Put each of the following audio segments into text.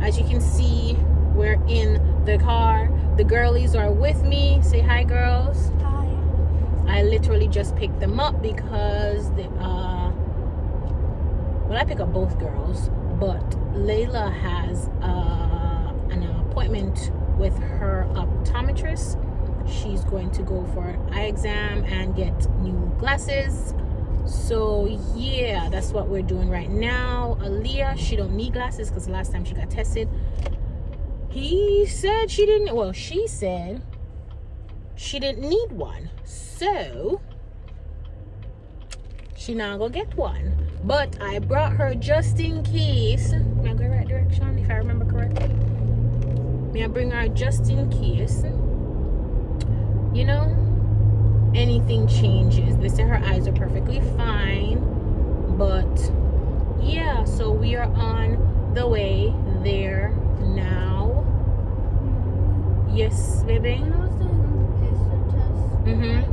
As you can see, we're in the car. The girlies are with me. Say hi, girls. Hi. I literally just picked them up because they, well, I pick up both girls, but Layla has an appointment with her optometrist. She's going to go for an eye exam and get new glasses. So yeah, that's what we're doing right now. Aaliyah, she don't need glasses because the last time she got tested, he said she didn't, well, she said she didn't need one. So she now gonna get one. But I brought her just in case. May I go right direction if I remember correctly? May I bring her just in case, you know, anything changes. They say her eyes are perfectly fine. But yeah, so we are on the way there now. Yes, baby? When I was doing the patient test,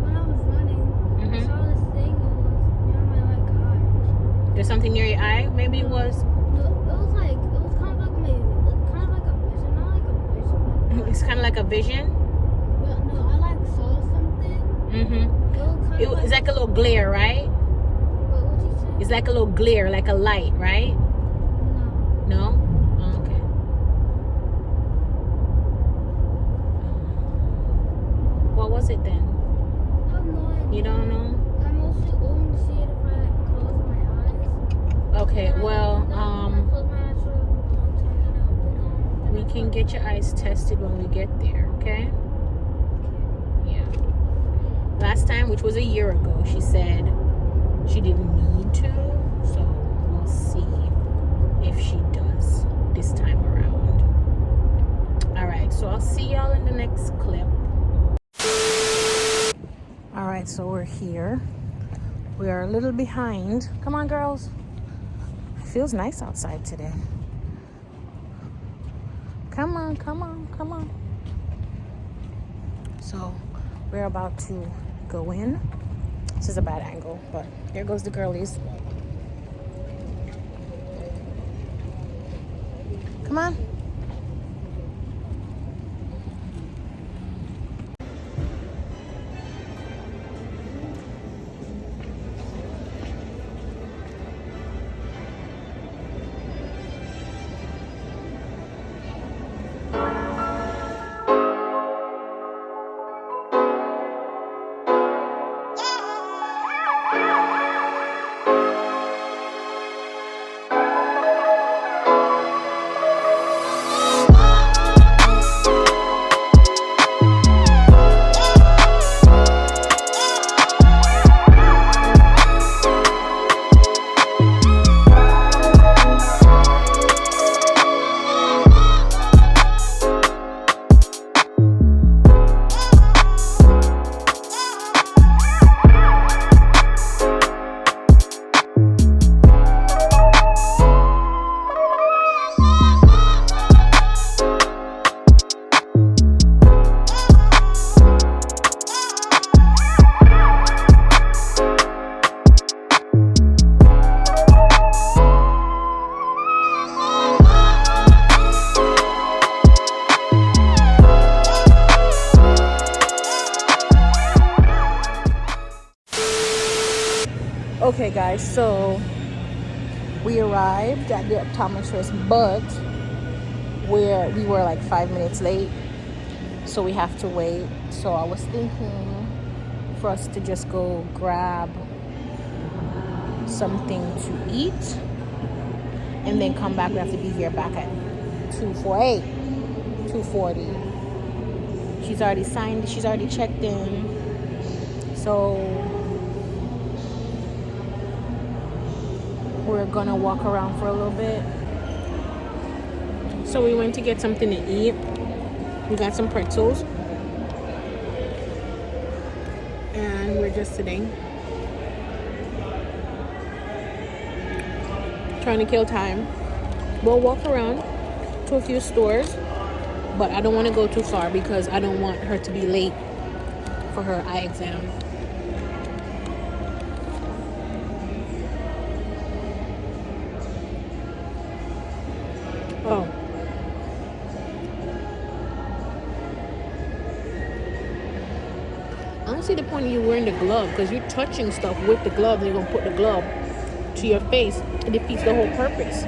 when I was running, I saw this thing. It was near my like eye. There's something near your eye? Maybe it was. No, it was kind of like a vision, not like a vision. It's kind of like a vision. But no, I like saw something. It's like a little glare, right? What did you say? It's like a little glare, like a light, right? No. No? Oh, okay. What was it then? I have no idea. You don't know? I mostly only see it if I like close my eyes. Okay, well, When I close my eyes for a long time and I open them. we can get your eyes tested when we get there, okay? Yeah. Last time, which was a year ago, she said she didn't need to, so we'll see if she does this time around. All right, so I'll see y'all in the next clip. All right, so we're here. We are a little behind. Come on, girls. It feels nice outside today. Come on, come on, come on. So we're about to go in. This is a bad angle, but there goes the girlies. Come on. Okay guys, so we arrived at the optometrist, but we were like 5 minutes late, so we have to wait. So I was thinking for us to just go grab something to eat and then come back. We have to be here back at 2:40. She's already signed, she's already checked in, so we're gonna walk around for a little bit. So we went to get something to eat. We got some pretzels and we're just sitting trying to kill time. We'll walk around to a few stores, but I don't want to go too far because I don't want her to be late for her eye exam. Oh, don't see the point of you wearing the glove, because you're touching stuff with the glove and you're going to put the glove to your face. It defeats the whole purpose.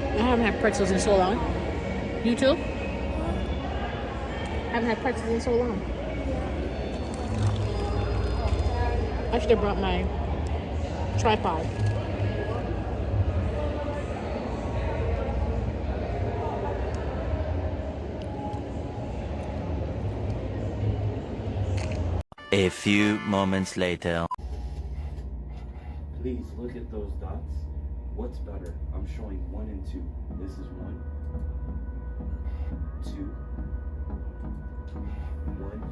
I haven't had pretzels in so long. You too? I haven't had pretzels in so long. I should have brought my tripod. A few moments later. Please look at those dots. What's better? I'm showing 1 and 2. This is 1, 2, 1.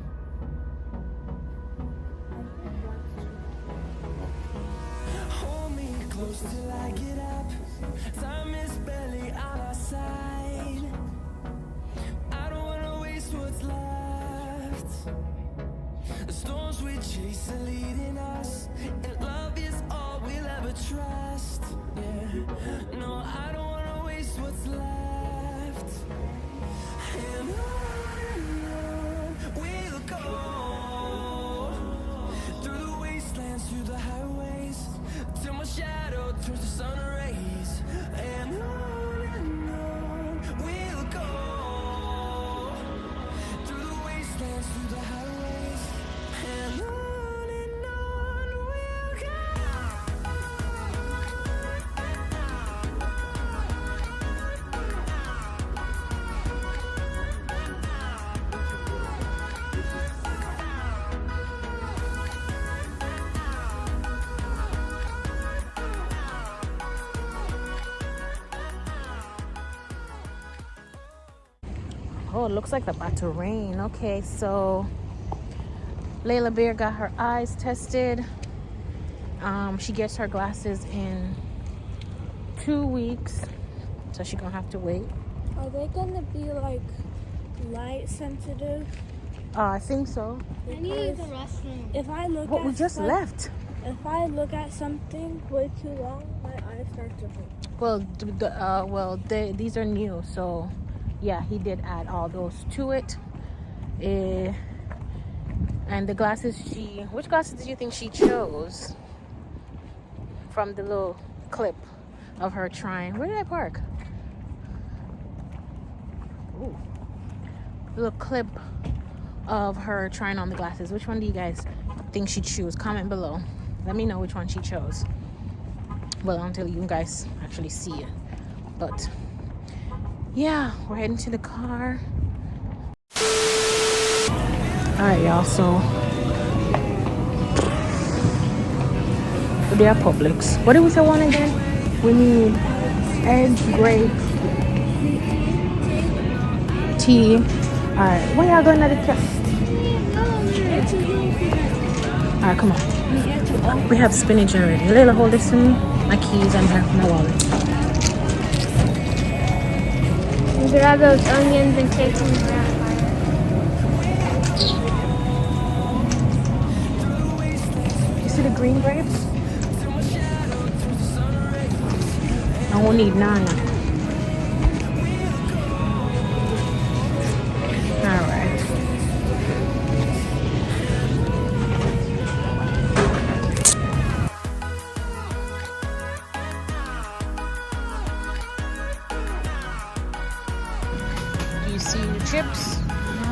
Hold me close till I get up. Time is barely on our side. I don't wanna waste what's left. The storms we chase are leading us, and love is all we'll ever trust. Yeah. No, I don't wanna waste what's left. And on we'll go, through the wastelands, through the highways, till my shadow turns to sun rays. And on we'll go, through the wastelands, through the highways, and on we'll go. Oh, it looks like it's about to rain. Okay, so Layla Bear got her eyes tested. She gets her glasses in 2 weeks, so she's gonna have to wait. Are they gonna be like light sensitive? I think so. I need the restroom. If I look But at we just left. If I look at something way too long, my eyes start to hurt. Well, these are new, so yeah, he did add all those to it. And the glasses which glasses do you think she chose from the little clip of her trying? Where did I park? Ooh. Little clip of her trying on the glasses. Which one do you guys think she chose? Comment below. Let me know which one she chose. Well, until you guys actually see it. But yeah, we're heading to the car. Alright, y'all, so they are Publix. What did we say one again? We need eggs, grape, tea. Alright, when y'all going to the test? Alright, come on. We have spinach already. Layla, hold this to me. My keys and my wallet. Grab those onions and take them around. You see the green grapes? I won't need 9. Alright. Do you see the chips? No.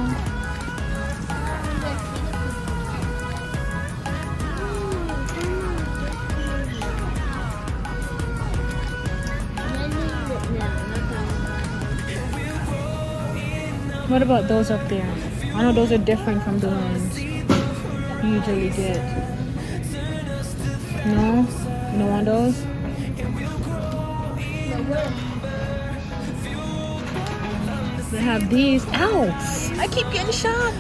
What about those up there? I know those are different from the ones you usually get. No? You don't want those? They have these. Ow! I keep getting shot!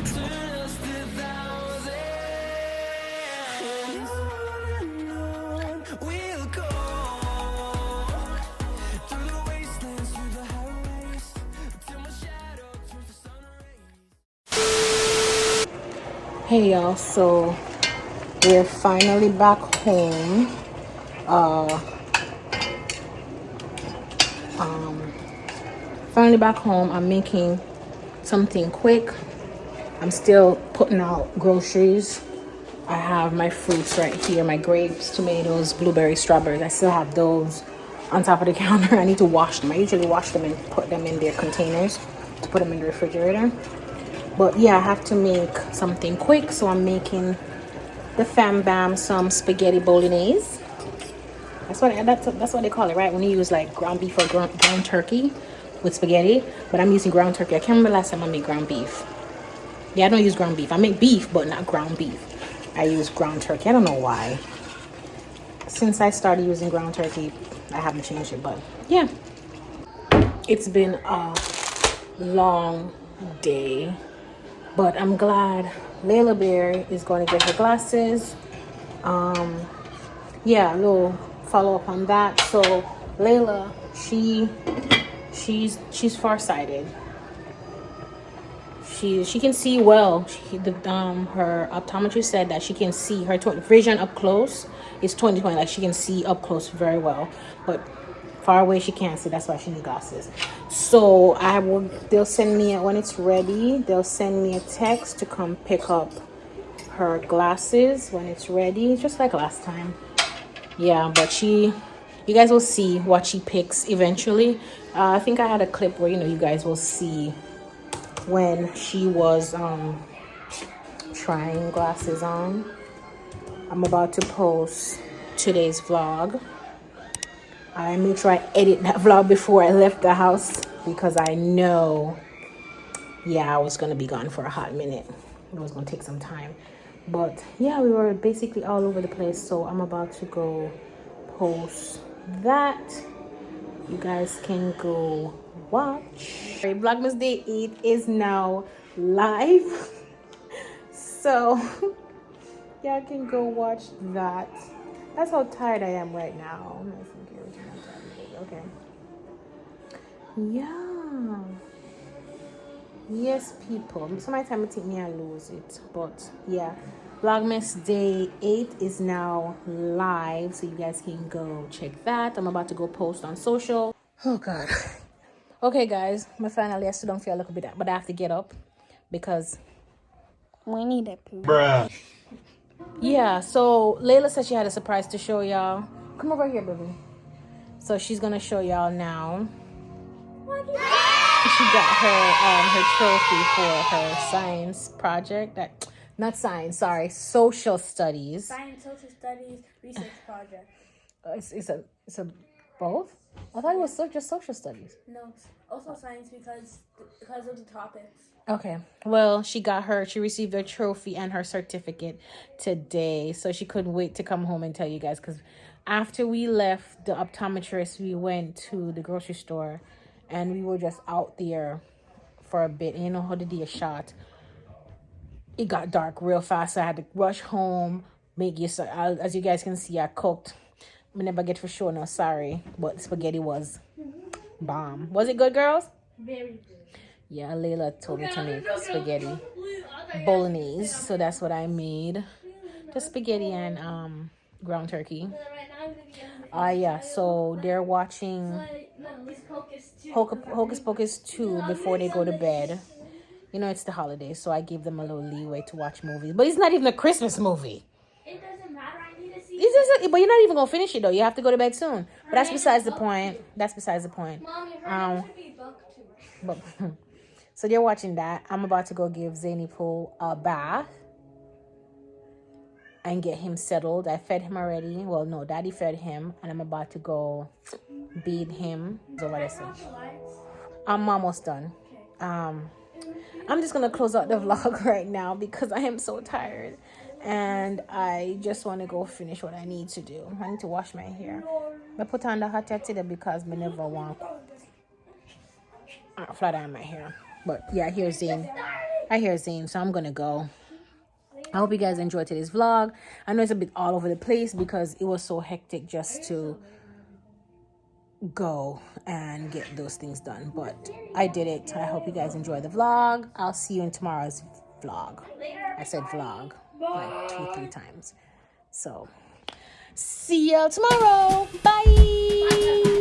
Hey y'all, so we're finally back home. Finally back home. I'm making something quick. I'm still putting out groceries. I have my fruits right here, my grapes, tomatoes, blueberries, strawberries. I still have those on top of the counter. I need to wash them. I usually wash them and put them in their containers to put them in the refrigerator. But yeah, I have to make something quick, so I'm making the fam bam some spaghetti bolognese. That's what they call it, right? When you use like ground beef or ground turkey with spaghetti. But I'm using ground turkey. I can't remember last time I made ground beef. Yeah, I don't use ground beef. I make beef, but not ground beef. I use ground turkey. I don't know why. Since I started using ground turkey, I haven't changed it. But yeah, it's been a long day. But I'm glad Layla Bear is going to get her glasses. Yeah, a little follow up on that. So Layla, she's farsighted. She can see well. Her optometrist said that she can see her vision up close is 20/20. Like she can see up close very well, but far away she can't see. That's why she needs glasses. So they'll send me when it's ready. They'll send me a text to come pick up her glasses when it's ready, just like last time. Yeah, but you guys will see what she picks eventually. I think I had a clip where you guys will see when she was trying glasses on. I'm about to post today's vlog. I made sure I edit that vlog before I left the house because I know, yeah, I was gonna be gone for a hot minute. It was gonna take some time, but yeah, we were basically all over the place. So I'm about to go post that. You guys can go watch. Vlogmas Day 8 is now live. So y'all can go watch that. That's how tired I am right now. Okay. Yeah. Yes, people. Sometimes I think me I lose it. But yeah. Vlogmas Day 8 is now live. So you guys can go check that. I'm about to go post on social. Oh God. Okay guys. Finally I still don't feel a little bit, but I have to get up because We need a poo. Bruh. yeah, so Layla said she had a surprise to show y'all. Come over here, baby. So she's gonna show y'all now. She got her trophy for her science project. Not science, sorry, social studies. Science, social studies, research project. It's a both. I thought it was just social studies. No, also science because of the topics. Okay. Well, she received her trophy and her certificate today. So she couldn't wait to come home and tell you guys. Because after we left the optometrist, we went to the grocery store. And we were just out there for a bit. And you know how the day shot. It got dark real fast. So I had to rush home. As you guys can see, I cooked. I never get for sure. No, sorry. But spaghetti was bomb. Was it good, girls? Very good. Yeah, Layla told me to make spaghetti bolognese, so that's what I made. Just spaghetti and ground turkey. Yeah, so they're watching Hocus Pocus 2 before they go to bed. You know, it's the holidays, so I gave them a little leeway to watch movies. But it's not even a Christmas movie. It doesn't matter. I need to see. But you're not even gonna finish it though. You have to go to bed soon. But that's besides the point. Mom, your hair should be bucked too. But so they're watching that. I'm about to go give Zany Pool a bath and get him settled. I fed him already. Well, no, Daddy fed him, and I'm about to go bathe him. So what I said. I'm almost done. I'm just gonna close out the vlog right now because I am so tired, and I just want to go finish what I need to do. I need to wash my hair. I put on the hot towel today because I never want flat iron my hair. But yeah, I hear Zane, so I'm gonna go. I hope you guys enjoyed today's vlog. I know it's a bit all over the place because it was so hectic just to go and get those things done, but I did it. I hope you guys enjoy the vlog. I'll see you in tomorrow's vlog. I said vlog like 2-3 times. So See y'all tomorrow. Bye.